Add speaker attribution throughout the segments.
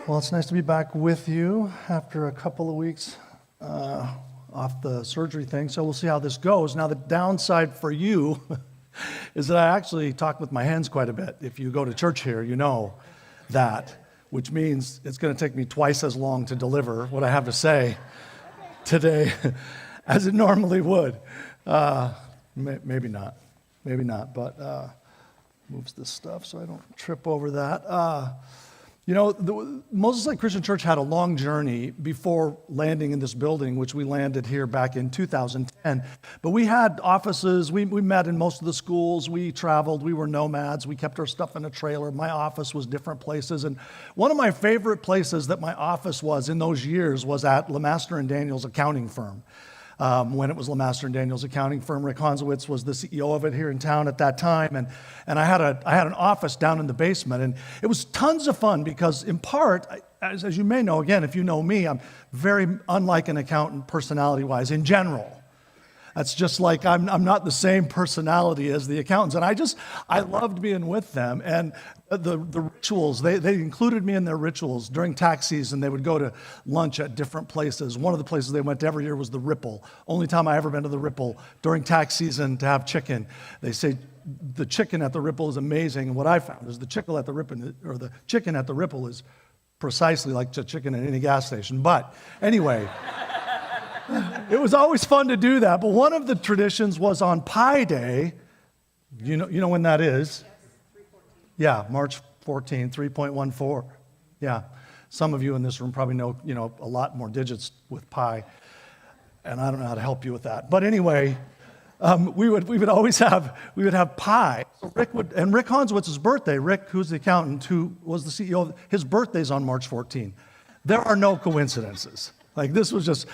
Speaker 1: Well, it's nice to be back with you after a couple of weeks off the surgery thing. So we'll see how this goes. Now, the downside for you is that I actually talk with my hands quite a bit. If you go to church here, you know that, which means it's going to take me twice as long to deliver what I have to say today as it normally would. Maybe not, but moves this stuff so I don't trip over that. The Moses Lake Christian Church had a long journey before landing in this building, which we landed here back in 2010. But we had offices. We met in most of the schools. We traveled. We were nomads. We kept our stuff in a trailer. My office was different places. And one of my favorite places that my office was in those years was at LeMaster and Daniels accounting firm. When it was LeMaster and Daniels accounting firm. Rick Honzowitz was the CEO of it here in town at that time. And I had an office down in the basement. And it was tons of fun because in part, as you may know, again, if you know me, I'm very unlike an accountant personality-wise in general. That's just like I'm not the same personality as the accountants. And I loved being with them. And the rituals, they included me in their rituals. During tax season, they would go to lunch at different places. One of the places they went to every year was the Ripple. Only time I ever been to the Ripple during tax season to have chicken. They say the chicken at the Ripple is amazing. And what I found is the chicken at the Ripple is precisely like the chicken at any gas station. But anyway, it was always fun to do that. But one of the traditions was on Pi Day. You know when that is? Yeah, March 14, 3.14. Yeah, some of you in this room probably know a lot more digits with pi, and I don't know how to help you with that. But anyway, we would have pi. So Rick Honzowitz's birthday. Rick, who's the accountant, who was the CEO, his birthday's on March 14. There are no coincidences. Like this was just.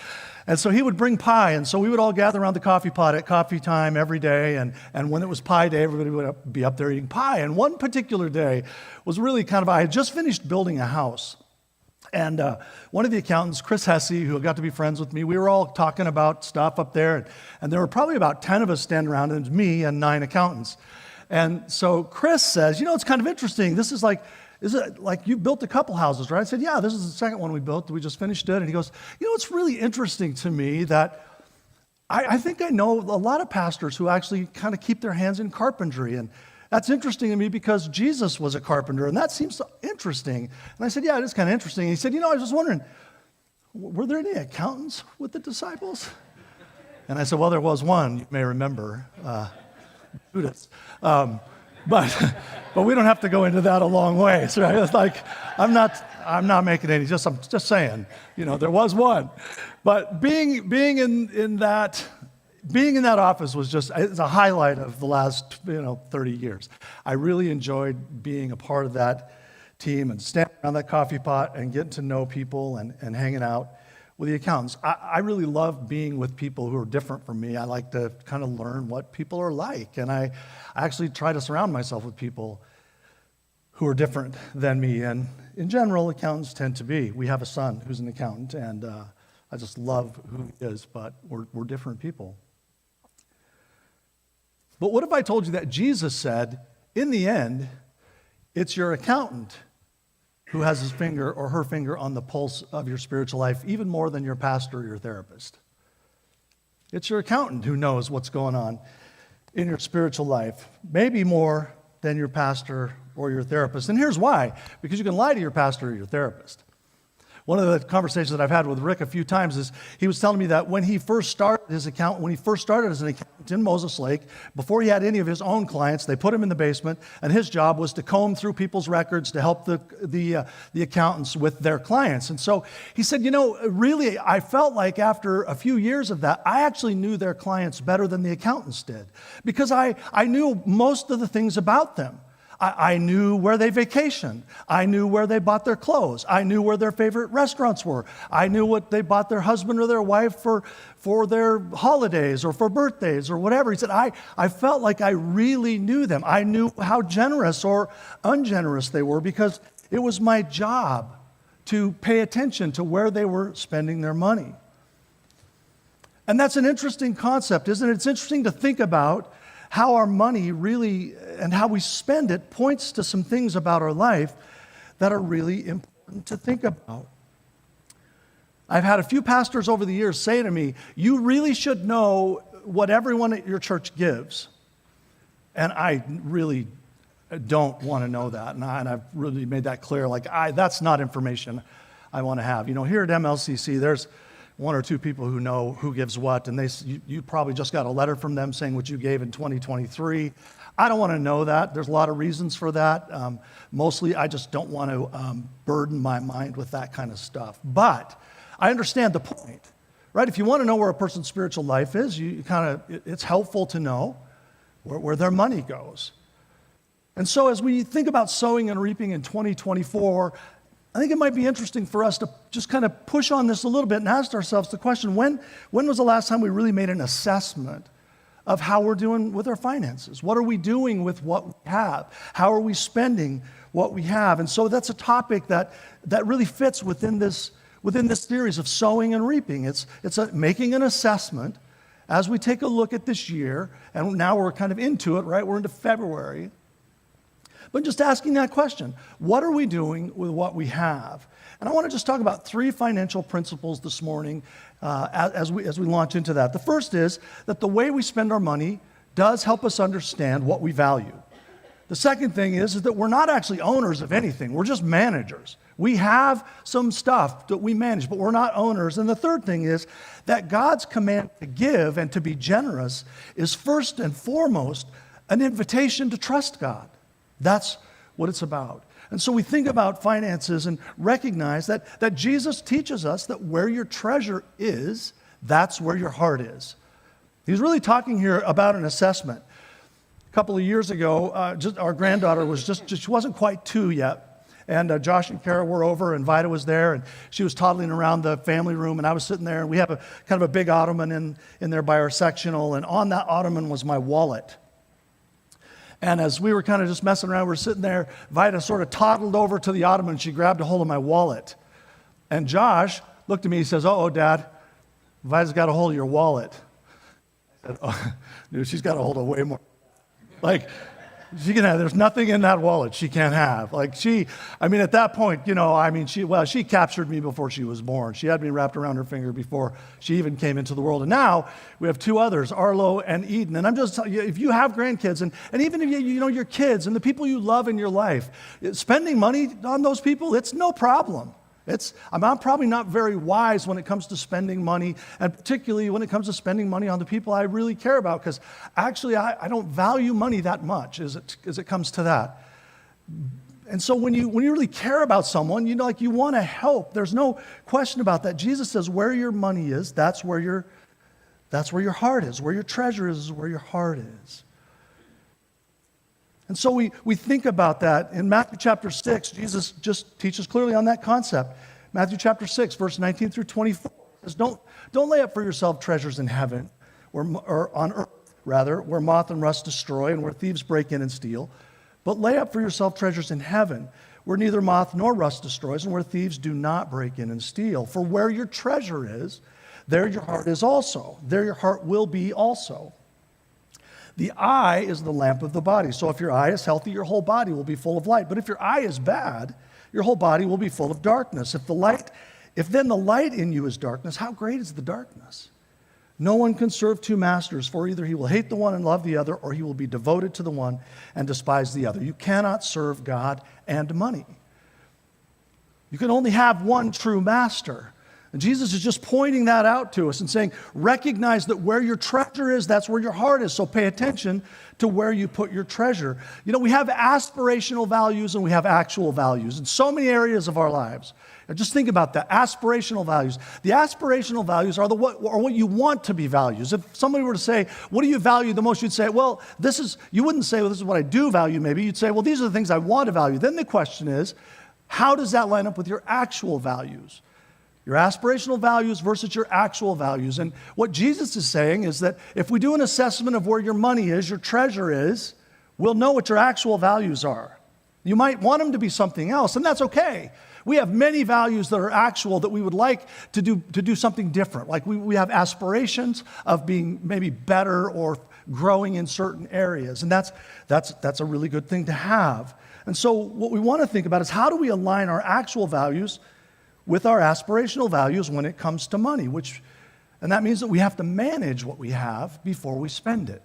Speaker 1: And so he would bring pie, and so we would all gather around the coffee pot at coffee time every day, and when it was Pie Day, everybody would be up there eating pie. And one particular day was really I had just finished building a house, and one of the accountants, Chris Hesse, who got to be friends with me, we were all talking about stuff up there, and there were probably about 10 of us standing around, and it was me and 9 accountants. And so Chris says, it's kind of interesting. Is it like you built a couple houses, right? I said, yeah, this is the second one we built. We just finished it. And he goes, it's really interesting to me that I think I know a lot of pastors who actually kind of keep their hands in carpentry. And that's interesting to me because Jesus was a carpenter. And that seems so interesting. And I said, yeah, it is kind of interesting. And he said, I was just wondering, were there any accountants with the disciples? And I said, well, there was one, you may remember, Judas. But we don't have to go into that a long way. So it's like I'm not making any. I'm just saying. There was one, but being in that office was it's a highlight of the last 30 years. I really enjoyed being a part of that team and standing around that coffee pot and getting to know people and hanging out with the accountants. I really love being with people who are different from me. I like to kind of learn what people are like. And I actually try to surround myself with people who are different than me. And in general, accountants tend to be. We have a son who's an accountant, and I just love who he is, but we're different people. But what if I told you that Jesus said, in the end, it's your accountant who has his finger or her finger on the pulse of your spiritual life, even more than your pastor or your therapist. It's your accountant who knows what's going on in your spiritual life, maybe more than your pastor or your therapist. And here's why, because you can lie to your pastor or your therapist. One of the conversations that I've had with Rick a few times is he was telling me that when he first started as an accountant in Moses Lake, before he had any of his own clients, they put him in the basement, and his job was to comb through people's records to help the accountants with their clients. And so he said, really, I felt like after a few years of that, I actually knew their clients better than the accountants did, because I knew most of the things about them. I knew where they vacationed. I knew where they bought their clothes. I knew where their favorite restaurants were. I knew what they bought their husband or their wife for their holidays or for birthdays or whatever. He said, I felt like I really knew them. I knew how generous or ungenerous they were because it was my job to pay attention to where they were spending their money. And that's an interesting concept, isn't it? It's interesting to think about how our money really and how we spend it points to some things about our life that are really important. important to think about. I've had a few pastors over the years say to me, you really should know what everyone at your church gives. And I really don't want to know that. And I've really made that clear. That's not information I want to have. Here at MLCC, there's one or two people who know who gives what, and you probably just got a letter from them saying what you gave in 2023. I don't want to know that. There's a lot of reasons for that. Mostly, I just don't want to burden my mind with that kind of stuff. But I understand the point, right? If you want to know where a person's spiritual life is, it's helpful to know where their money goes. And so as we think about sowing and reaping in 2024, I think it might be interesting for us to just kind of push on this a little bit and ask ourselves the question, when was the last time we really made an assessment of how we're doing with our finances? What are we doing with what we have? How are we spending what we have? And so that's a topic that really fits within this series of sowing and reaping. It's making an assessment as we take a look at this year, and now we're kind of into it, right? We're into February. But just asking that question, what are we doing with what we have? And I want to just talk about three financial principles this morning as we launch into that. The first is that the way we spend our money does help us understand what we value. The second thing is that we're not actually owners of anything. We're just managers. We have some stuff that we manage, but we're not owners. And the third thing is that God's command to give and to be generous is first and foremost an invitation to trust God. That's what it's about. And so we think about finances and recognize that Jesus teaches us that where your treasure is, that's where your heart is. He's really talking here about an assessment. A couple of years ago, our granddaughter she wasn't quite 2 yet. And Josh and Kara were over, and Vida was there, and she was toddling around the family room, and I was sitting there, and we have kind of a big ottoman in there by our sectional, and on that ottoman was my wallet. And as we were kind of just messing around, we were sitting there, Vida sort of toddled over to the ottoman, and she grabbed a hold of my wallet. And Josh looked at me, he says, "Uh-oh, Dad, Vida's got a hold of your wallet." I said, "Oh, dude, she's got a hold of way more." She can have, there's nothing in that wallet she can't have. At that point, she captured me before she was born. She had me wrapped around her finger before she even came into the world. And now we have 2 others, Arlo and Eden. And I'm just telling you, if you have grandkids, and even if you know your kids and the people you love in your life, spending money on those people, it's no problem. I'm probably not very wise when it comes to spending money, and particularly when it comes to spending money on the people I really care about, because actually I don't value money that much as it comes to that. And so when you really care about someone, you want to help. There's no question about that. Jesus says where your money is, that's where your heart is. Where your treasure is where your heart is. And so we think about that. In Matthew chapter 6, Jesus just teaches clearly on that concept. Matthew chapter 6, verse 19 through 24 says, Don't lay up for yourself treasures in heaven, or on earth, rather, where moth and rust destroy and where thieves break in and steal. But lay up for yourself treasures in heaven, where neither moth nor rust destroys and where thieves do not break in and steal. For where your treasure is, there your heart is also. There your heart will be also. The eye is the lamp of the body. So if your eye is healthy, your whole body will be full of light. But if your eye is bad, your whole body will be full of darkness. If then the light in you is darkness, how great is the darkness? No one can serve 2 masters, for either he will hate the one and love the other, or he will be devoted to the one and despise the other. You cannot serve God and money. You can only have one true master. And Jesus is just pointing that out to us and saying, recognize that where your treasure is, that's where your heart is. So pay attention to where you put your treasure. We have aspirational values and we have actual values in so many areas of our lives. Now just think about that, aspirational values. The aspirational values are what you want to be values. If somebody were to say, what do you value the most? You'd say, you wouldn't say, this is what I do value maybe. You'd say, these are the things I want to value. Then the question is, how does that line up with your actual values? Your aspirational values versus your actual values. And what Jesus is saying is that if we do an assessment of where your money is, your treasure is, we'll know what your actual values are. You might want them to be something else, and that's okay. We have many values that are actual that we would like to do something different. Like we have aspirations of being maybe better or growing in certain areas, and that's a really good thing to have. And so what we want to think about is how do we align our actual values with our aspirational values when it comes to money, and that means that we have to manage what we have before we spend it.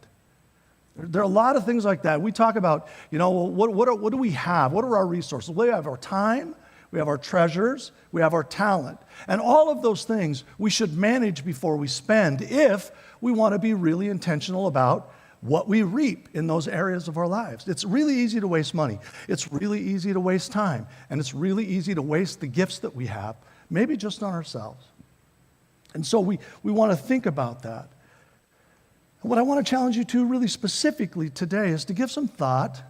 Speaker 1: There are a lot of things like that. We talk about, what do we have? What are our resources? We have our time, we have our treasures, we have our talent. And all of those things we should manage before we spend if we want to be really intentional about what we reap in those areas of our lives. It's really easy to waste money. It's really easy to waste time. And it's really easy to waste the gifts that we have, maybe just on ourselves. And so we want to think about that. What I want to challenge you to really specifically today is to give some thought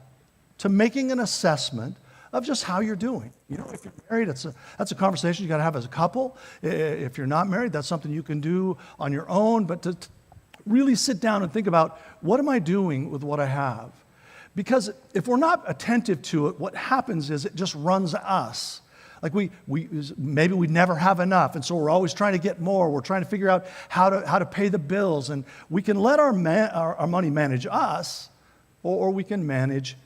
Speaker 1: to making an assessment of just how you're doing. If you're married, that's a conversation you got to have as a couple. If you're not married, that's something you can do on your own. But to really sit down and think about, what am I doing with what I have? Because if we're not attentive to it, what happens is it just runs us. Like maybe we never have enough, and so we're always trying to get more. We're trying to figure out how to pay the bills, and we can let our money manage us, or we can manage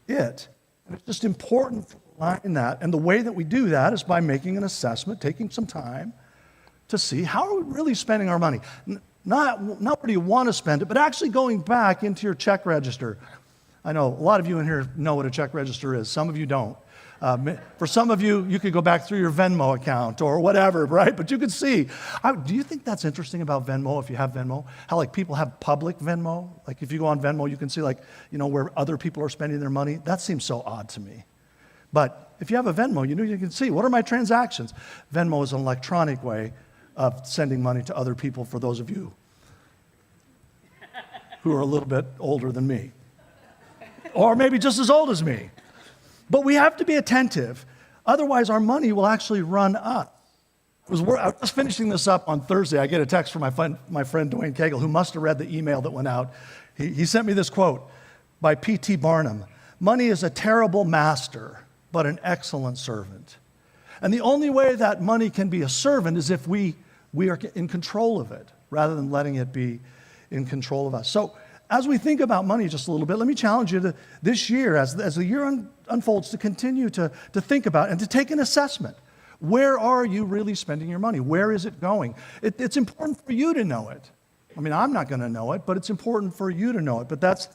Speaker 1: it. And it's just important to align that. And the way that we do that is by making an assessment, taking some time to see how are we really spending our money. Not where do you want to spend it, but actually going back into your check register. I know a lot of you in here know what a check register is. Some of you don't. For some of you, you could go back through your Venmo account or whatever, right? But you could see. Do you think that's interesting about Venmo, if you have Venmo? How people have public Venmo? Like if you go on Venmo, you can see where other people are spending their money. That seems so odd to me. But if you have a Venmo, you can see, what are my transactions? Venmo is an electronic way of sending money to other people, for those of you who are a little bit older than me. Or maybe just as old as me. But we have to be attentive. Otherwise, our money will actually run up. I was finishing this up on Thursday. I get a text from my friend Dwayne Cagle, who must have read the email that went out. He sent me this quote by P.T. Barnum. "Money is a terrible master, but an excellent servant." And the only way that money can be a servant is if we are in control of it, rather than letting it be in control of us. So as we think about money just a little bit, let me challenge you this year, as the year unfolds, to continue to think about and to take an assessment. Where are you really spending your money? Where is it going? It's important for you to know it. I mean, I'm not going to know it, but it's important for you to know it. But that's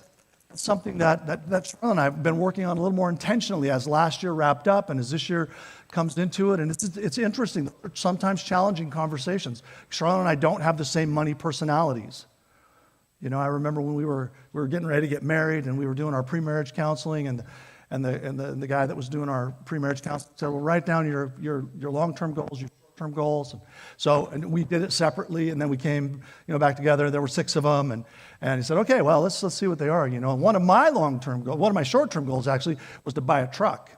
Speaker 1: something that Cheryl and I have been working on a little more intentionally as last year wrapped up and as this year comes into it. And it's interesting, sometimes challenging conversations. Cheryl and I don't have the same money personalities. I remember when we were getting ready to get married and we were doing our pre-marriage counseling, and the guy that was doing our pre-marriage counseling said, "Well, write down your long-term goals, your short-term goals." And we did it separately, and then we came back together. There were 6 of them, and he said, "Okay, well, let's see what they are." And one of my short-term goals actually was to buy a truck.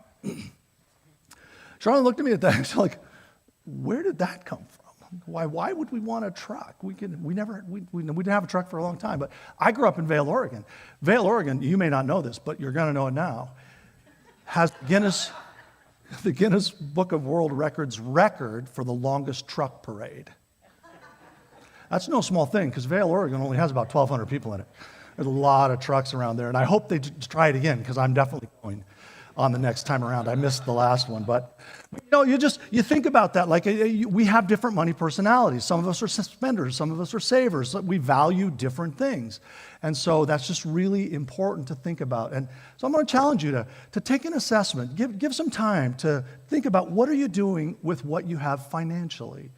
Speaker 1: Charlotte looked at me at that and she's like, "Where did that come from? Why would we want a truck? We didn't have a truck for a long time." But I grew up in Vail, Oregon. Vail, Oregon, you may not know this, but you're going to know it now, has the Guinness Book of World Records record for the longest truck parade. That's no small thing, because Vail, Oregon only has about 1,200 people in it. There's a lot of trucks around there, and I hope they try it again, because I'm definitely going on the next time around. I missed the last one, but you think about that. Like, we have different money personalities. Some of us are spenders, some of us are savers. We value different things, and so that's just really important to think about. And so I'm going to challenge you to take an assessment, give some time to think about what are you doing with what you have financially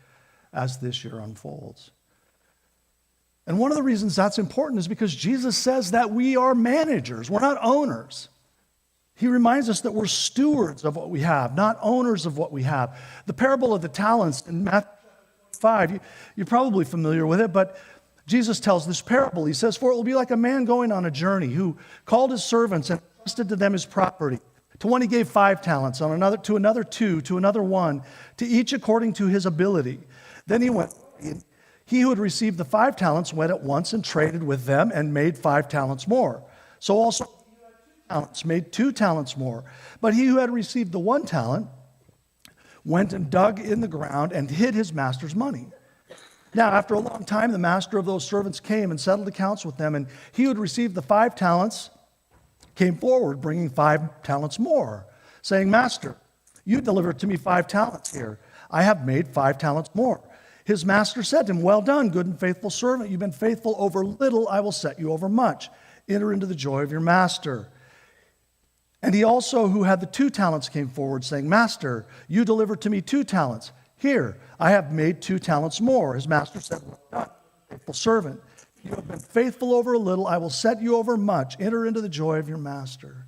Speaker 1: as this year unfolds. And one of the reasons that's important is because Jesus says that we are managers, we're not owners. He reminds us that we're stewards of what we have, not owners of what we have. The parable of the talents in Matthew 5, you're probably familiar with it, but Jesus tells this parable. He says, "For it will be like a man going on a journey who called his servants and entrusted to them his property. To one he gave 5 talents, to another 2, to another 1, to each according to his ability. Then he went. He who had received the 5 talents went at once and traded with them and made 5 talents more. So also made 2 talents more. But he who had received the 1 talent went and dug in the ground and hid his master's money. Now, after a long time, the master of those servants came and settled accounts with them. And he who had received the 5 talents came forward bringing 5 talents more, saying, Master, you delivered to me 5 talents here. I have made 5 talents more. His master said to him, well done, good and faithful servant. You've been faithful over little, I will set you over much. Enter into the joy of your master. And he also, who had the 2 talents, came forward, saying, Master, you delivered to me 2 talents. Here, I have made 2 talents more. His master said, well done, faithful servant. You have been faithful over a little, I will set you over much. Enter into the joy of your master.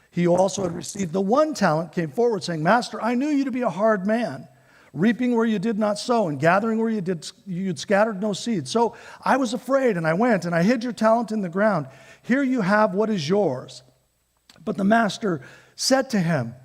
Speaker 1: He who also had received the 1 talent came forward, saying, Master, I knew you to be a hard man, reaping where you did not sow, and gathering where you'd scattered no seed. So I was afraid, and I went, and I hid your talent in the ground. Here you have what is yours. But the master said to him,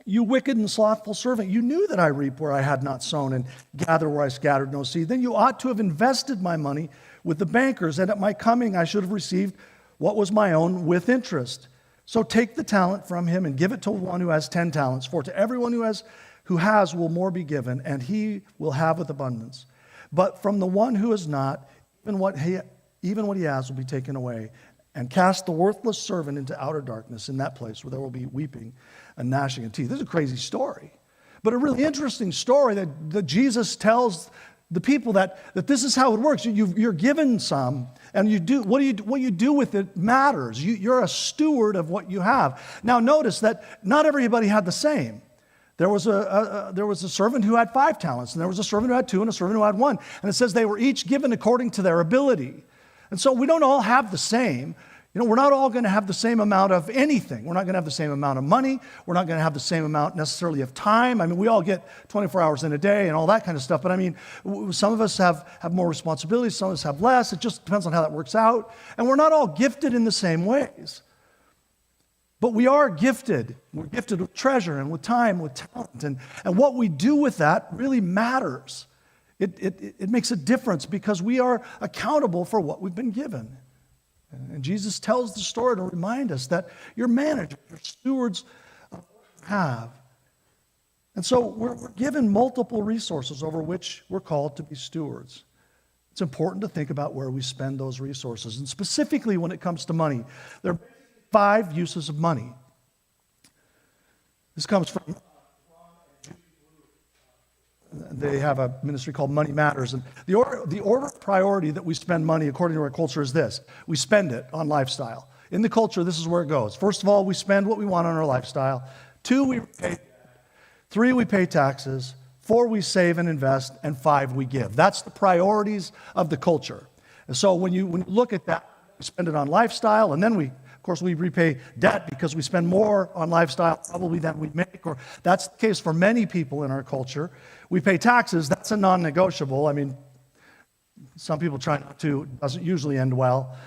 Speaker 1: you wicked and slothful servant, you knew that I reap where I had not sown, and gather where I scattered no seed. Then you ought to have invested my money with the bankers, and at my coming I should have received what was my own with interest. So take the talent from him and give it to one who has 10 talents. For to everyone who has will more be given, and he will have with abundance. But from the one who has not, even what he has will be taken away. And cast the worthless servant into outer darkness, in that place where there will be weeping and gnashing of teeth. This is a crazy story, but a really interesting story that Jesus tells the people that this is how it works. You're given some, and what you do with it matters. You're a steward of what you have. Now notice that not everybody had the same. There was a servant who had 5 talents, and there was a servant who had 2, and a servant who had 1. And it says they were each given according to their ability. And so we don't all have the same. We're not all going to have the same amount of anything. We're not going to have the same amount of money. We're not going to have the same amount necessarily of time. I mean, we all get 24 hours in a day and all that kind of stuff. But I mean, some of us have more responsibilities. Some of us have less. It just depends on how that works out. And we're not all gifted in the same ways. But we are gifted. We're gifted with treasure and with time, with talent. And what we do with that really matters. It makes a difference because we are accountable for what we've been given. And Jesus tells the story to remind us that you're managers, you're stewards of what you have. And so we're given multiple resources over which we're called to be stewards. It's important to think about where we spend those resources. And specifically when it comes to money, there are 5 uses of money. This comes from they have a ministry called Money Matters. And the order of priority that we spend money according to our culture is this. We spend it on lifestyle. In the culture, this is where it goes. First of all, we spend what we want on our lifestyle. 2, we pay. 3, we pay taxes. 4, we save and invest. And 5, we give. That's the priorities of the culture. And so when you look at that, we spend it on lifestyle, and then of course, we repay debt because we spend more on lifestyle probably than we make, or that's the case for many people in our culture. We pay taxes. That's a non-negotiable. I mean, some people try not to. It doesn't usually end well.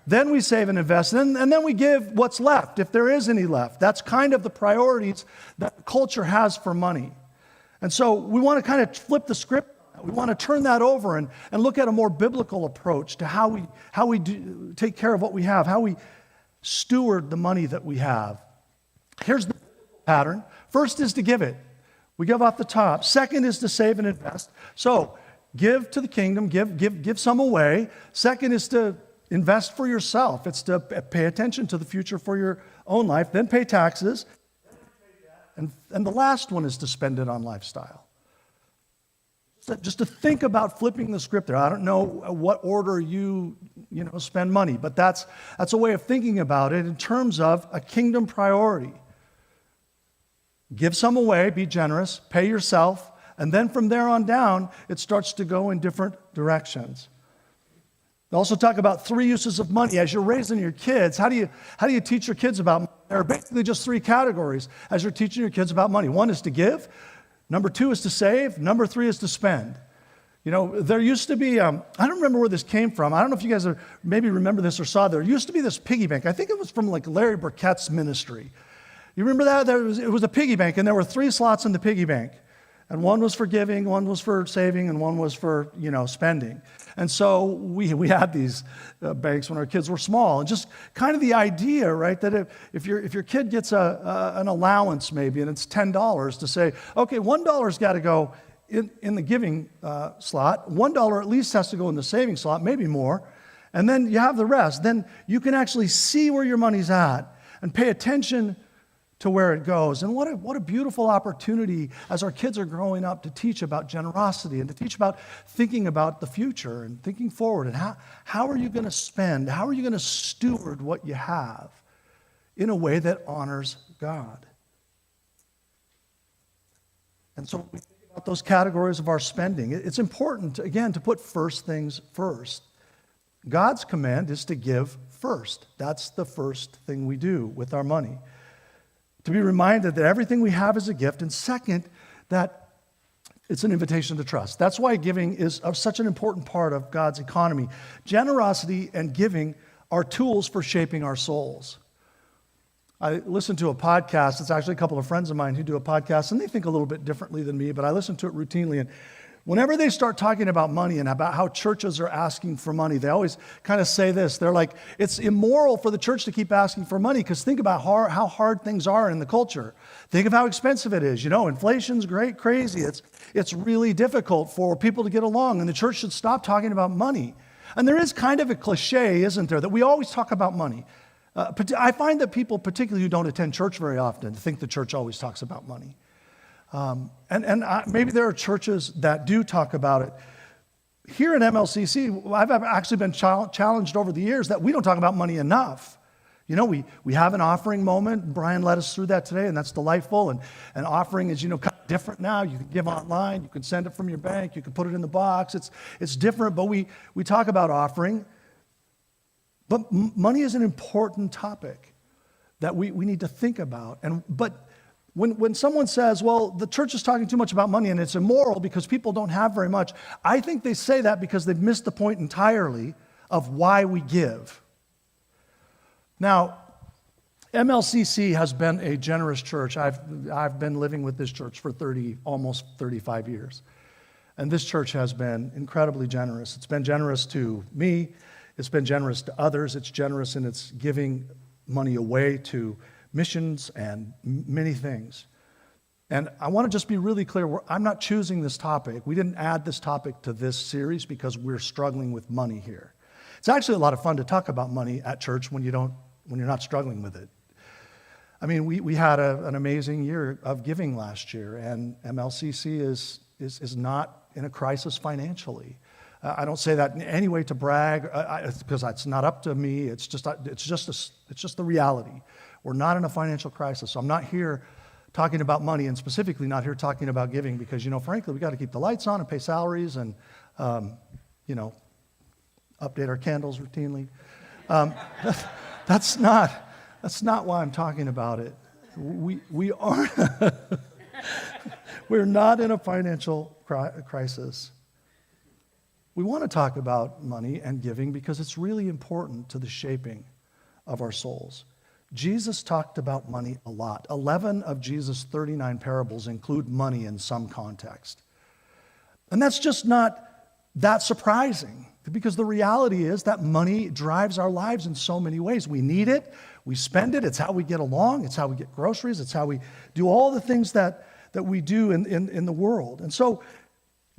Speaker 1: Then we save and invest, and then we give what's left, if there is any left. That's kind of the priorities that the culture has for money. And so we want to kind of flip the script. We want to turn that over and look at a more biblical approach to how we do take care of what we have, how we steward the money that we have. Here's the pattern. First is to give it. We give off the top. Second is to save and invest. So give to the kingdom, give some away. Second is to invest for yourself. It's to pay attention to the future for your own life. Then pay taxes. And the last one is to spend it on lifestyle. Just to think about flipping the script there. I don't know what order you spend money, but that's a way of thinking about it in terms of a kingdom priority. Give some away, be generous, pay yourself, and then from there on down, it starts to go in different directions. They also talk about 3 uses of money. As you're raising your kids, how do you teach your kids about money? There are basically just 3 categories as you're teaching your kids about money. 1 is to give. Number 2 is to save. Number 3 is to spend. There used to be, I don't remember where this came from. I don't know if you guys maybe remember this or saw. There used to be this piggy bank. I think it was from like Larry Burkett's ministry. You remember that? It was a piggy bank, and there were 3 slots in the piggy bank. And 1 was for giving, 1 was for saving, and 1 was for, spending. And so we had these banks when our kids were small. And just kind of the idea, right, that if your kid gets an allowance maybe, and it's $10, to say, okay, $1's got to go in the giving slot. $1 at least has to go in the saving slot, maybe more. And then you have the rest. Then you can actually see where your money's at and pay attention to where it goes. And what a beautiful opportunity as our kids are growing up to teach about generosity and to teach about thinking about the future and thinking forward. And how are you going to spend? How are you going to steward what you have in a way that honors God? And so we think about those categories of our spending. It's important, again, to put first things first. God's command is to give first. That's the first thing we do with our money. To be reminded that everything we have is a gift. And second, that it's an invitation to trust. That's why giving is such an important part of God's economy. Generosity and giving are tools for shaping our souls. I listen to a podcast. It's actually a couple of friends of mine who do a podcast, and they think a little bit differently than me, but I listen to it routinely. And whenever they start talking about money and about how churches are asking for money, they always kind of say this. They're like, it's immoral for the church to keep asking for money because think about how hard things are in the culture. Think of how expensive it is. You know, inflation's crazy. It's really difficult for people to get along, and the church should stop talking about money. And there is kind of a cliche, isn't there, that we always talk about money. I find that people, particularly who don't attend church very often, think the church always talks about money. Maybe there are churches that do talk about it. Here at MLCC, I've actually been challenged over the years that we don't talk about money enough. You know, we have an offering moment. Brian led us through that today, and that's delightful. And offering is, kind of different now. You can give online. You can send it from your bank. You can put it in the box. It's different, but we talk about offering. But money is an important topic that we need to think about. But when someone says, well, the church is talking too much about money and it's immoral because people don't have very much, I think they say that because they've missed the point entirely of why we give. Now, MLCC has been a generous church. I've been living with this church for almost 35 years. And this church has been incredibly generous. It's been generous to me. It's been generous to others. It's generous in its giving money away to missions and many things. And I want to just be really clear. I'm not choosing this topic. We didn't add this topic to this series because we're struggling with money here. It's actually a lot of fun to talk about money at church when you're not struggling with it. I mean, we had an amazing year of giving last year, and MLCC is not in a crisis financially. I don't say that in any way to brag, because it's not up to me. It's just the reality. We're not in a financial crisis. So I'm not here talking about money, and specifically not here talking about giving, because frankly, we got to keep the lights on and pay salaries, and update our candles routinely. That's not why I'm talking about it. We are we're not in a financial crisis. We want to talk about money and giving because it's really important to the shaping of our souls. Jesus talked about money a lot. 11 of Jesus' 39 parables include money in some context. And that's just not that surprising, because the reality is that money drives our lives in so many ways. We need it, we spend it, it's how we get along, it's how we get groceries, it's how we do all the things that we do in the world. And so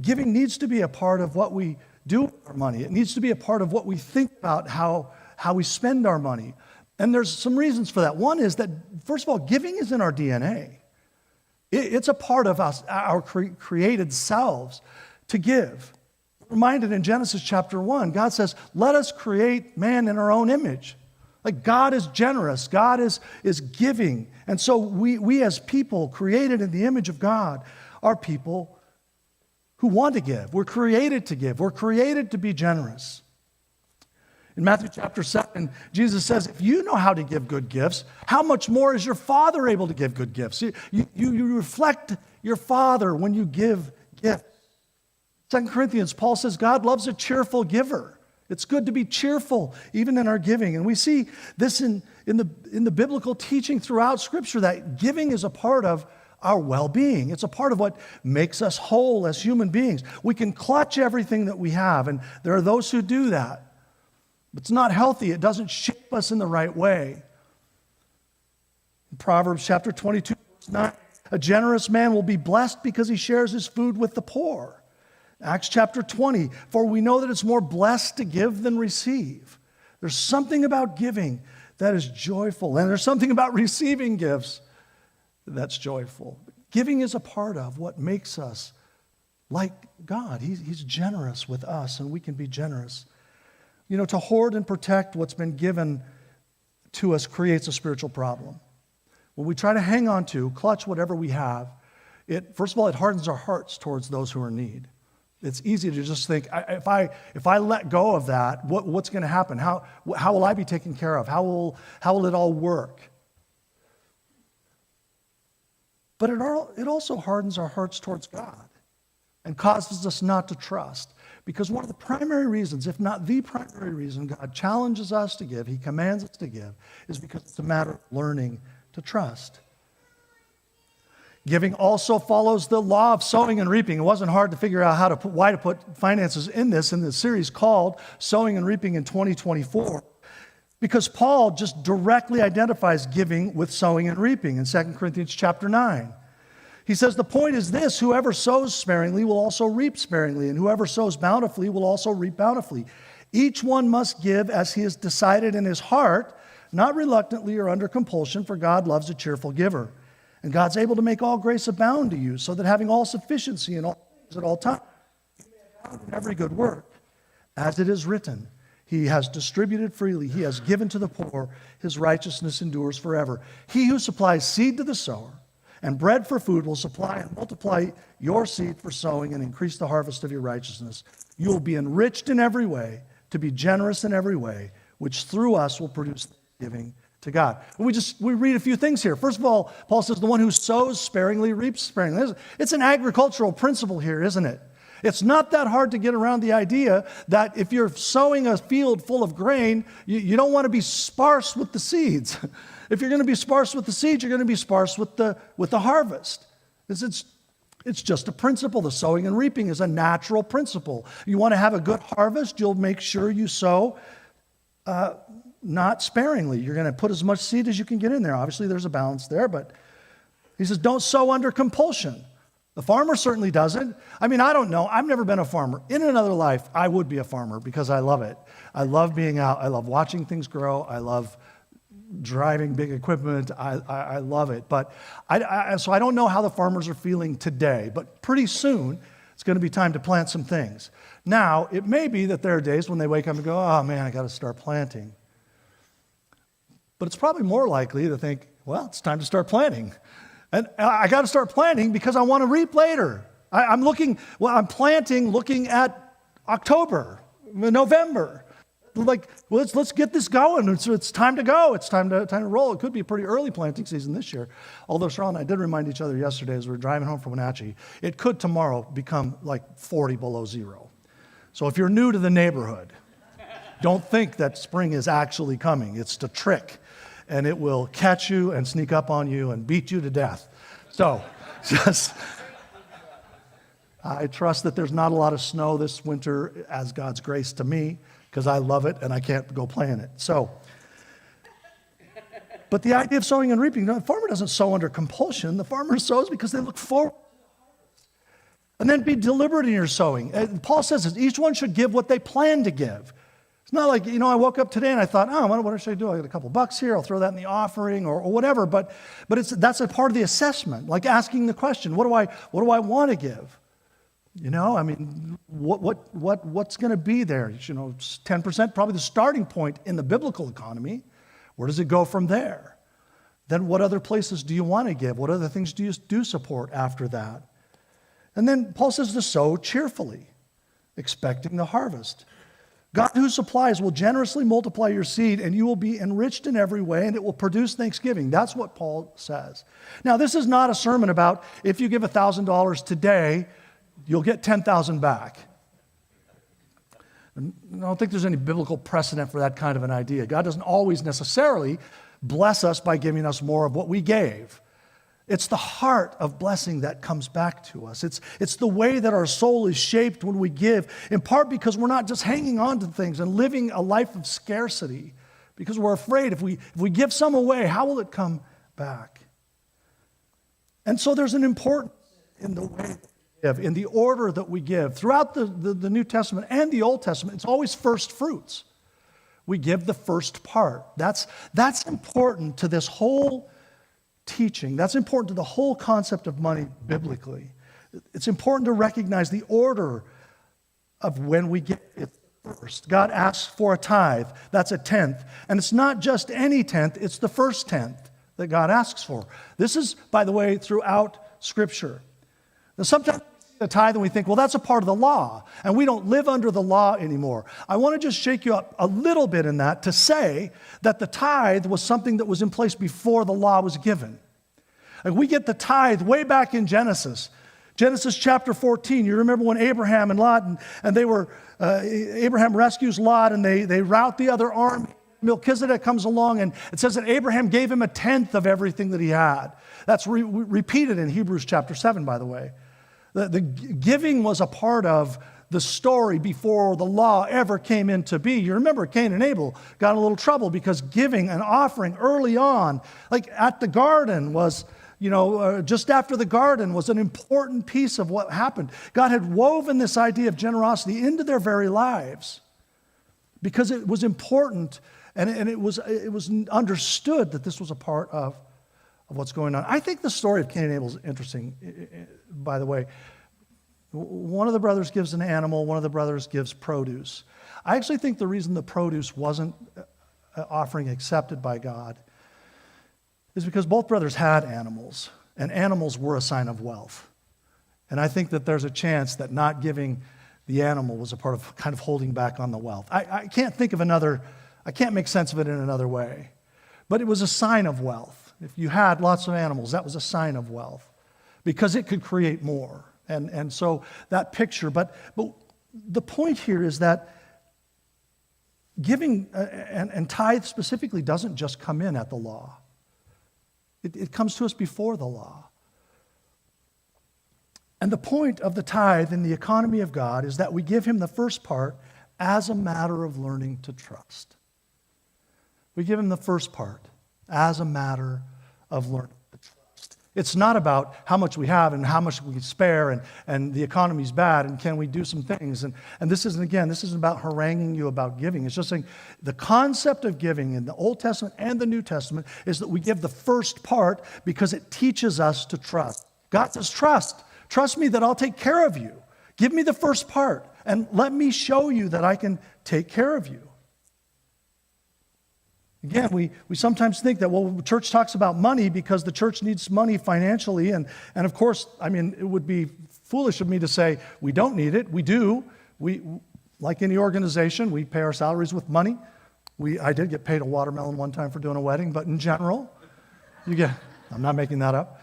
Speaker 1: giving needs to be a part of what we do with our money. It needs to be a part of what we think about how we spend our money. And there's some reasons for that. One is that, first of all, giving is in our DNA. It's a part of us, our created selves, to give. Reminded in Genesis chapter 1, God says, let us create man in our own image. Like, God is generous. God is giving. And so we as people created in the image of God are people who want to give. We're created to give. We're created to be generous. In Matthew chapter 7, Jesus says, if you know how to give good gifts, how much more is your Father able to give good gifts? You reflect your Father when you give gifts. 2 Corinthians, Paul says, God loves a cheerful giver. It's good to be cheerful, even in our giving. And we see this in the biblical teaching throughout Scripture, that giving is a part of our well-being. It's a part of what makes us whole as human beings. We can clutch everything that we have, and there are those who do that. It's not healthy. It doesn't shape us in the right way. In Proverbs chapter 22, verse 9, a generous man will be blessed because he shares his food with the poor. Acts chapter 20, for we know that it's more blessed to give than receive. There's something about giving that is joyful, and there's something about receiving gifts that's joyful. Giving is a part of what makes us like God. He's generous with us, and we can be generous. You know, to hoard and protect what's been given to us creates a spiritual problem. When we try to hang on to, clutch whatever we have, first of all, it hardens our hearts towards those who are in need. It's easy to just think, if I let go of that, what's going to happen? How will I be taken care of? How will it all work? But it also hardens our hearts towards God and causes us not to trust. Because one of the primary reasons, if not the primary reason, God challenges us to give, He commands us to give, is because it's a matter of learning to trust. Giving also follows the law of sowing and reaping. It wasn't hard to figure out why to put finances in this series called Sowing and Reaping in 2024. Because Paul just directly identifies giving with sowing and reaping in 2 Corinthians chapter 9. He says, the point is this, whoever sows sparingly will also reap sparingly, and whoever sows bountifully will also reap bountifully. Each one must give as he has decided in his heart, not reluctantly or under compulsion, for God loves a cheerful giver. And God's able to make all grace abound to you, so that having all sufficiency in all things at all times, you may abound in every good work. As it is written, He has distributed freely, He has given to the poor, His righteousness endures forever. He who supplies seed to the sower and bread for food will supply and multiply your seed for sowing and increase the harvest of your righteousness. You will be enriched in every way, to be generous in every way, which through us will produce thanksgiving to God. We read a few things here. First of all, Paul says the one who sows sparingly reaps sparingly. It's an agricultural principle here, isn't it? It's not that hard to get around the idea that if you're sowing a field full of grain, you don't want to be sparse with the seeds. If you're going to be sparse with the seeds, you're going to be sparse with the harvest. It's just a principle. The sowing and reaping is a natural principle. You want to have a good harvest, you'll make sure you sow not sparingly. You're going to put as much seed as you can get in there. Obviously, there's a balance there, but he says, don't sow under compulsion. The farmer certainly doesn't. I mean, I don't know. I've never been a farmer. In another life, I would be a farmer because I love it. I love being out. I love watching things grow. I love driving big equipment. I love it. But so I don't know how the farmers are feeling today, but pretty soon it's going to be time to plant some things. Now, it may be that there are days when they wake up and go, oh man, I got to start planting. But it's probably more likely to think, well, it's time to start planting. And I got to start planting because I want to reap later. I'm planting looking at October, November. Like, let's get this going. It's time to go. It's time to roll. It could be a pretty early planting season this year. Although Cheryl and I did remind each other yesterday as we were driving home from Wenatchee, it could tomorrow become like 40 below zero. So if you're new to the neighborhood, don't think that spring is actually coming. It's a trick. And it will catch you and sneak up on you and beat you to death. So, I trust that there's not a lot of snow this winter as God's grace to me, because I love it and I can't go play in it. So, but the idea of sowing and reaping, the farmer doesn't sow under compulsion. The farmer sows because they look forward. And then be deliberate in your sowing. Paul says this, each one should give what they plan to give. It's not like, I woke up today and I thought, what should I do? I got a couple bucks here. I'll throw that in the offering or whatever. But that's a part of the assessment, like asking the question, what do I want to give? What's going to be there? 10%, probably the starting point in the biblical economy. Where does it go from there? Then what other places do you want to give? What other things do you do support after that? And then Paul says to sow cheerfully, expecting the harvest. God who supplies will generously multiply your seed, and you will be enriched in every way, and it will produce thanksgiving. That's what Paul says. Now, this is not a sermon about if you give $1,000 today, you'll get $10,000 back. I don't think there's any biblical precedent for that kind of an idea. God doesn't always necessarily bless us by giving us more of what we gave. It's the heart of blessing that comes back to us. It's the way that our soul is shaped when we give, in part because we're not just hanging on to things and living a life of scarcity, because we're afraid if we give some away, how will it come back? And so there's an importance in the way that we give, in the order that we give, throughout the New Testament and the Old Testament, it's always first fruits. We give the first part. That's important to this whole teaching. That's important to the whole concept of money biblically. It's important to recognize the order of when we give it first. God asks for a tithe. That's a tenth. And it's not just any tenth, it's the first tenth that God asks for. This is, by the way, throughout Scripture. Now, sometimes we see the tithe and we think, well, that's a part of the law, and we don't live under the law anymore. I want to just shake you up a little bit in that to say that the tithe was something that was in place before the law was given. Like, we get the tithe way back in Genesis. Genesis chapter 14, you remember when Abraham and Lot, and they were, Abraham rescues Lot, and they rout the other army. Melchizedek comes along, and it says that Abraham gave him a tenth of everything that he had. That's repeated in Hebrews chapter 7, by the way. The giving was a part of the story before the law ever came into being. You remember Cain and Abel got in a little trouble because giving an offering early on, like at the garden was, just after the garden was an important piece of what happened. God had woven this idea of generosity into their very lives because it was important, and it was understood that this was a part of what's going on. I think the story of Cain and Abel is interesting, by the way. One of the brothers gives an animal, one of the brothers gives produce. I actually think the reason the produce wasn't an offering accepted by God is because both brothers had animals, and animals were a sign of wealth. And I think that there's a chance that not giving the animal was a part of kind of holding back on the wealth. I can't think of I can't make sense of it in another way. But it was a sign of wealth. If you had lots of animals, that was a sign of wealth because it could create more. And so that picture, but the point here is that giving and tithe specifically doesn't just come in at the law. It comes to us before the law. And the point of the tithe in the economy of God is that we give him the first part as a matter of learning to trust. We give him the first part as a matter of learning to trust. It's not about how much we have and how much we can spare and the economy's bad and can we do some things. And this isn't about haranguing you about giving. It's just saying the concept of giving in the Old Testament and the New Testament is that we give the first part because it teaches us to trust. God says, trust. Trust me that I'll take care of you. Give me the first part and let me show you that I can take care of you. Again, we sometimes think that, well, church talks about money because the church needs money financially. And of course, it would be foolish of me to say we don't need it. We do. We, like any organization, we pay our salaries with money. I did get paid a watermelon one time for doing a wedding, but in general, I'm not making that up.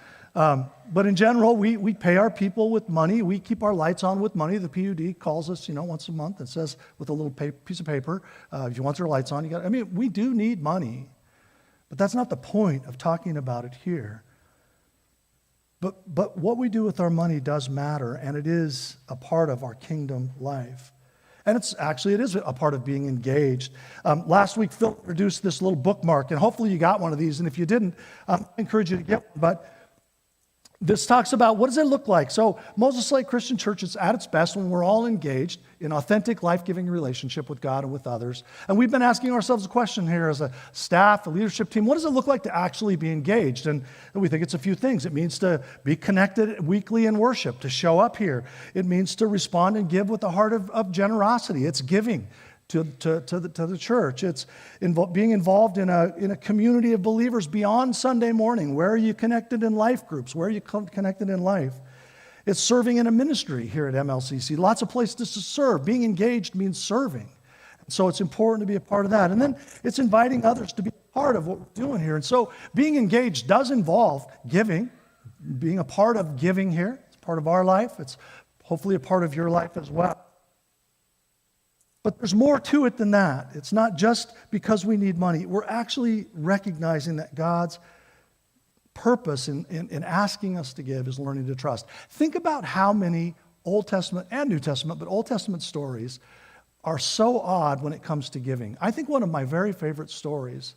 Speaker 1: But in general, we pay our people with money. We keep our lights on with money. The PUD calls us, once a month and says with a little piece of paper, if you want your lights on, we do need money. But that's not the point of talking about it here. But what we do with our money does matter, and it is a part of our kingdom life. And it is a part of being engaged. Last week, Phil produced this little bookmark, and hopefully you got one of these. And if you didn't, I encourage you to get one. But this talks about what does it look like. So Moses Lake Christian Church is at its best when we're all engaged in authentic, life-giving relationship with God and with others. And we've been asking ourselves a question here as a staff, a leadership team. What does it look like to actually be engaged? And we think it's a few things. It means to be connected weekly in worship, to show up here. It means to respond and give with a heart of generosity. It's giving to the church. It's being involved in a community of believers beyond Sunday morning. Where are you connected in life groups? Where are you connected in life? It's serving in a ministry here at MLCC. Lots of places to serve. Being engaged means serving. So it's important to be a part of that. And then it's inviting others to be a part of what we're doing here. And so being engaged does involve giving, being a part of giving here. It's part of our life. It's hopefully a part of your life as well. But there's more to it than that. It's not just because we need money. We're actually recognizing that God's purpose in asking us to give is learning to trust. Think about how many Old Testament and New Testament, but Old Testament stories are so odd when it comes to giving. I think one of my very favorite stories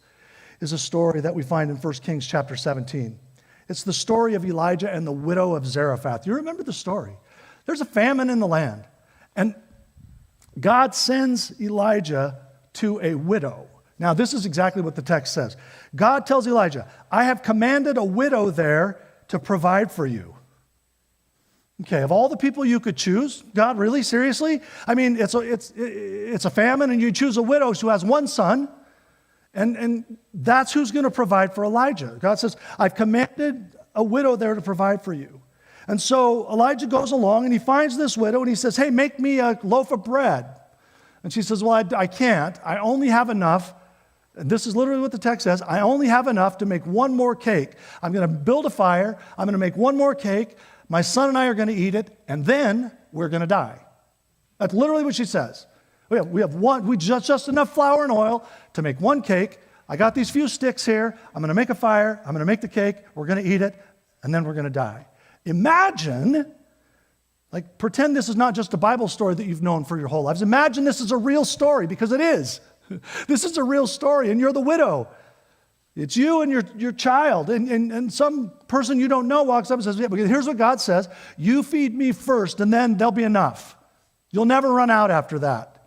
Speaker 1: is a story that we find in 1 Kings chapter 17. It's the story of Elijah and the widow of Zarephath. You remember the story. There's a famine in the land. And God sends Elijah to a widow. Now, this is exactly what the text says. God tells Elijah, I have commanded a widow there to provide for you. Okay, of all the people you could choose, God, really, seriously? I mean, it's a famine, and you choose a widow who has one son, and that's who's going to provide for Elijah. God says, I've commanded a widow there to provide for you. And so Elijah goes along, and he finds this widow, and he says, hey, make me a loaf of bread. And she says, well, I can't. I only have enough. And this is literally what the text says. I only have enough to make one more cake. I'm going to build a fire. I'm going to make one more cake. My son and I are going to eat it, and then we're going to die. That's literally what she says. We just enough flour and oil to make one cake. I got these few sticks here. I'm going to make a fire. I'm going to make the cake. We're going to eat it, and then we're going to die. Imagine, pretend this is not just a Bible story that you've known for your whole lives. Imagine this is a real story, because it is. This is a real story, and you're the widow. It's you and your child, and some person you don't know walks up and says, yeah, because here's what God says, you feed me first, and then there'll be enough. You'll never run out after that.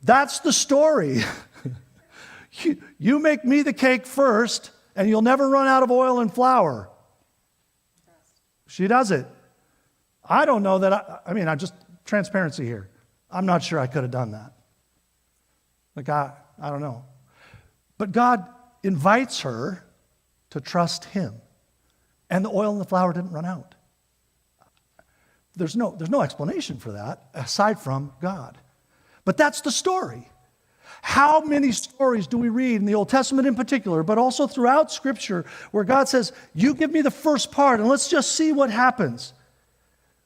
Speaker 1: That's the story. You make me the cake first, and you'll never run out of oil and flour. She does it. I don't know that, I'm just transparency here. I'm not sure I could have done that. I don't know. But God invites her to trust him. And the oil and the flour didn't run out. There's no explanation for that aside from God. But that's the story. How many stories do we read in the Old Testament in particular, but also throughout Scripture, where God says, you give me the first part and let's just see what happens.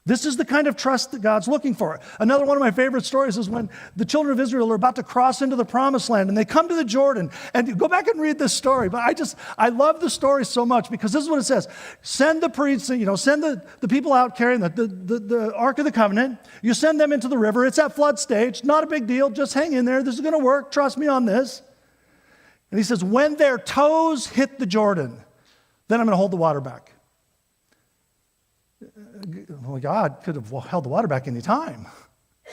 Speaker 1: This is the kind of trust that God's looking for. Another one of my favorite stories is when the children of Israel are about to cross into the promised land and they come to the Jordan. And go back and read this story. But I love the story so much because this is what it says. Send the priests, send the people out carrying the Ark of the Covenant. You send them into the river. It's at flood stage. Not a big deal. Just hang in there. This is going to work. Trust me on this. And he says, when their toes hit the Jordan, then I'm going to hold the water back. Well, God could have held the water back any time.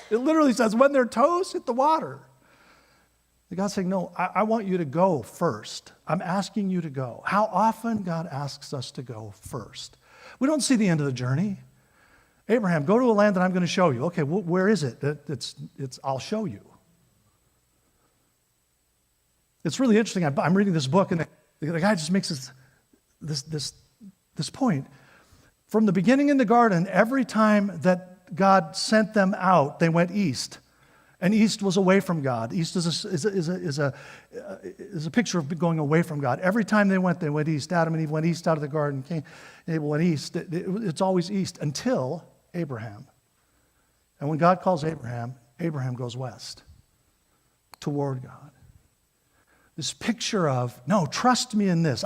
Speaker 1: It literally says, when their toes hit the water. God's saying, no, I want you to go first. I'm asking you to go. How often God asks us to go first? We don't see the end of the journey. Abraham, go to a land that I'm going to show you. Okay, where is it? I'll show you. It's really interesting. I'm reading this book, and the guy just makes this point. From the beginning in the garden, every time that God sent them out, they went east. And east was away from God. East is a picture of going away from God. Every time they went east. Adam and Eve went east out of the garden. Cain and Abel went east. It's always east until Abraham. And when God calls Abraham, Abraham goes west toward God. This picture of, no, trust me in this.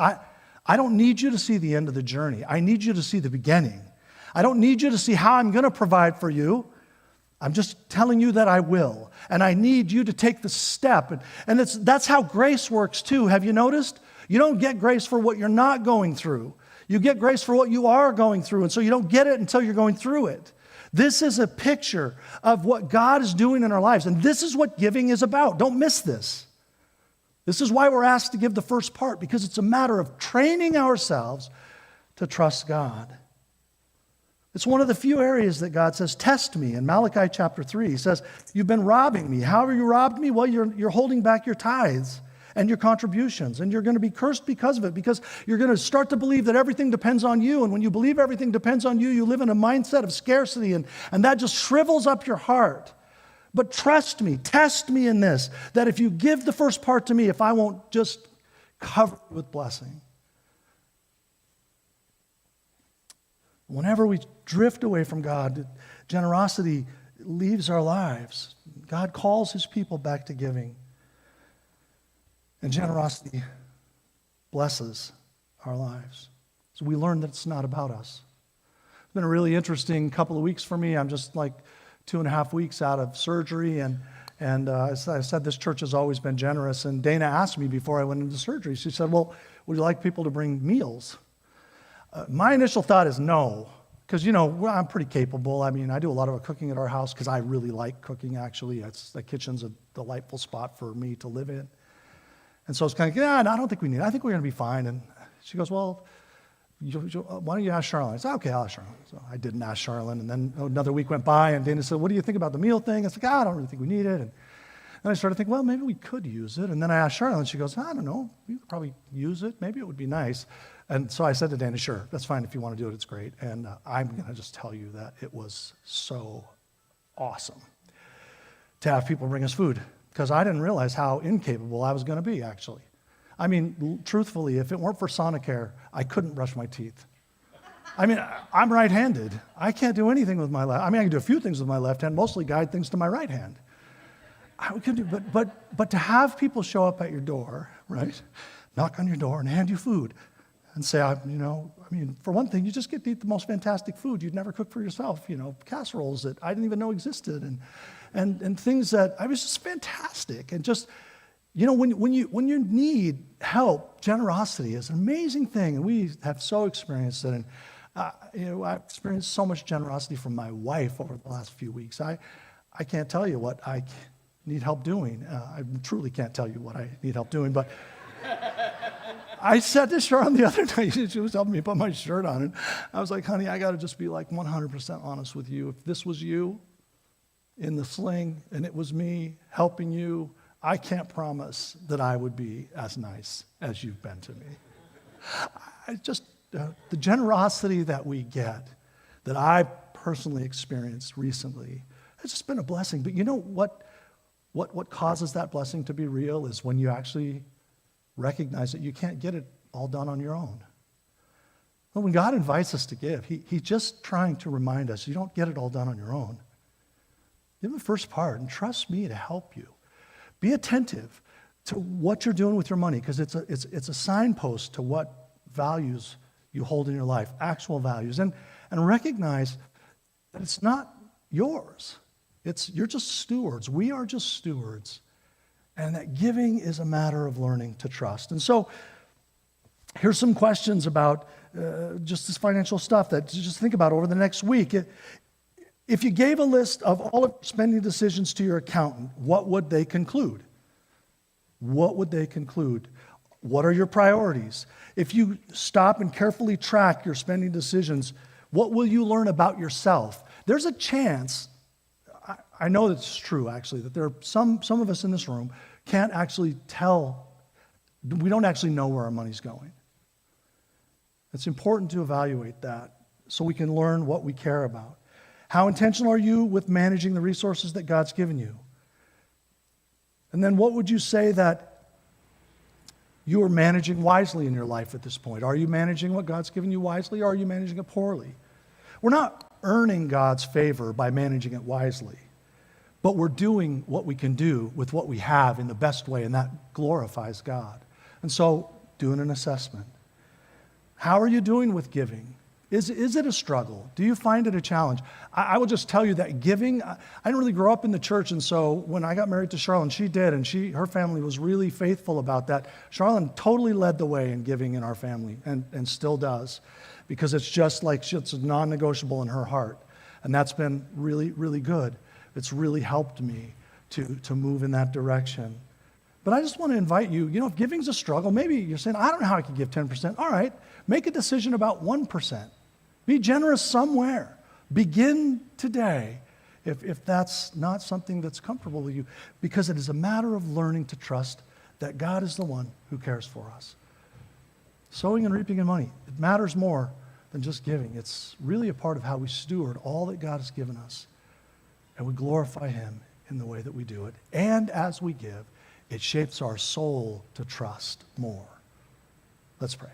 Speaker 1: I don't need you to see the end of the journey. I need you to see the beginning. I don't need you to see how I'm going to provide for you. I'm just telling you that I will. And I need you to take the step. And that's how grace works too. Have you noticed? You don't get grace for what you're not going through. You get grace for what you are going through. And so you don't get it until you're going through it. This is a picture of what God is doing in our lives. And this is what giving is about. Don't miss this. This is why we're asked to give the first part, because it's a matter of training ourselves to trust God. It's one of the few areas that God says, test me. In Malachi chapter 3, he says, you've been robbing me. How have you robbed me? Well, you're holding back your tithes and your contributions, and you're going to be cursed because of it, because you're going to start to believe that everything depends on you. And when you believe everything depends on you, you live in a mindset of scarcity, and that just shrivels up your heart. But trust me, test me in this, that if you give the first part to me, if I won't just cover it with blessing. Whenever we drift away from God, generosity leaves our lives. God calls his people back to giving. And generosity blesses our lives. So we learn that it's not about us. It's been a really interesting couple of weeks for me. I'm just 2.5 weeks out of surgery, and as I said, this church has always been generous. And Dana asked me before I went into surgery, she said, well, would you like people to bring meals? My initial thought is no. Because, I'm pretty capable. I mean, I do a lot of cooking at our house because I really like cooking, actually. The kitchen's a delightful spot for me to live in. And so it's kind of, I don't think we need it. I think we're going to be fine. And she goes, well, why don't you ask Charlene? I said, okay, I'll ask Charlene. So I didn't ask Charlene. And then another week went by, and Dana said, what do you think about the meal thing? I was like, I don't really think we need it. And then I started thinking, well, maybe we could use it. And then I asked Charlene, and she goes, I don't know. We could probably use it. Maybe it would be nice. And so I said to Dana, sure, that's fine. If you want to do it, it's great. And I'm going to just tell you that it was so awesome to have people bring us food, because I didn't realize how incapable I was going to be, actually. I mean, truthfully, if it weren't for Sonicare, I couldn't brush my teeth. I mean, I'm right-handed. I can't do anything with my left. I mean, I can do a few things with my left hand, mostly guide things to my right hand. I could do, but to have people show up at your door, right, knock on your door and hand you food and say, for one thing, you just get to eat the most fantastic food you'd never cook for yourself, casseroles that I didn't even know existed, and things that I was just fantastic. And just, when you need help, generosity is an amazing thing, and we have so experienced it. And I've experienced so much generosity from my wife over the last few weeks. I can't tell you what I need help doing. I truly can't tell you what I need help doing, but I said to Sharon the other night, she was helping me put my shirt on, and I was like, honey, I got to just be like 100% honest with you. If this was you in the sling and it was me helping you, I can't promise that I would be as nice as you've been to me. The generosity that we get, that I personally experienced recently, has just been a blessing. But you know what causes that blessing to be real is when you actually recognize that you can't get it all done on your own. Well, when God invites us to give, He's just trying to remind us you don't get it all done on your own. Give the first part and trust me to help you. Be attentive to what you're doing with your money, because it's a signpost to what values you hold in your life, actual values. And recognize that it's not yours. You're just stewards. We are just stewards. And that giving is a matter of learning to trust. And so here's some questions about just this financial stuff that to just think about over the next week. If you gave a list of all of your spending decisions to your accountant, what would they conclude? What would they conclude? What are your priorities? If you stop and carefully track your spending decisions, what will you learn about yourself? There's a chance, I know that's true actually, that there are some of us in this room can't actually tell, we don't actually know where our money's going. It's important to evaluate that so we can learn what we care about. How intentional are you with managing the resources that God's given you? And then what would you say that you are managing wisely in your life at this point? Are you managing what God's given you wisely, or are you managing it poorly? We're not earning God's favor by managing it wisely, but we're doing what we can do with what we have in the best way, and that glorifies God. And so, doing an assessment. How are you doing with giving? Is it a struggle? Do you find it a challenge? I will just tell you that giving, I didn't really grow up in the church, and so when I got married to Charlene, she did, and her family was really faithful about that. Charlene totally led the way in giving in our family, and still does, because it's just like it's non-negotiable in her heart. And that's been really, really good. It's really helped me to move in that direction. But I just want to invite you, if giving's a struggle, maybe you're saying, I don't know how I can give 10%. All right, make a decision about 1%. Be generous somewhere. Begin today if that's not something that's comfortable with you, because it is a matter of learning to trust that God is the one who cares for us. Sowing and reaping in money, it matters more than just giving. It's really a part of how we steward all that God has given us, and we glorify Him in the way that we do it. And as we give, it shapes our soul to trust more. Let's pray.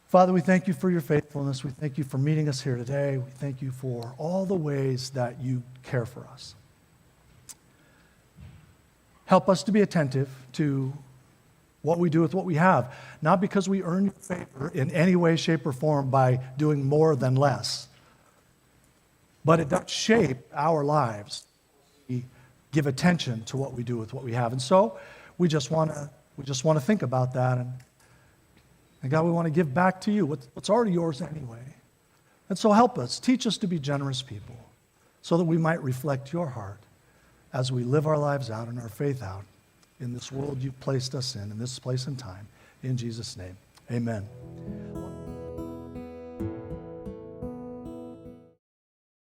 Speaker 1: Father, we thank you for your faithfulness. We thank you for meeting us here today. We thank you for all the ways that you care for us. Help us to be attentive to what we do with what we have, not because we earn your favor in any way, shape, or form by doing more than less, but it does shape our lives. We give attention to what we do with what we have. And so we just want to think about that. And God, we want to give back to you what's already yours anyway. And so help us, teach us to be generous people so that we might reflect your heart as we live our lives out and our faith out in this world you've placed us in this place and time. In Jesus' name, amen.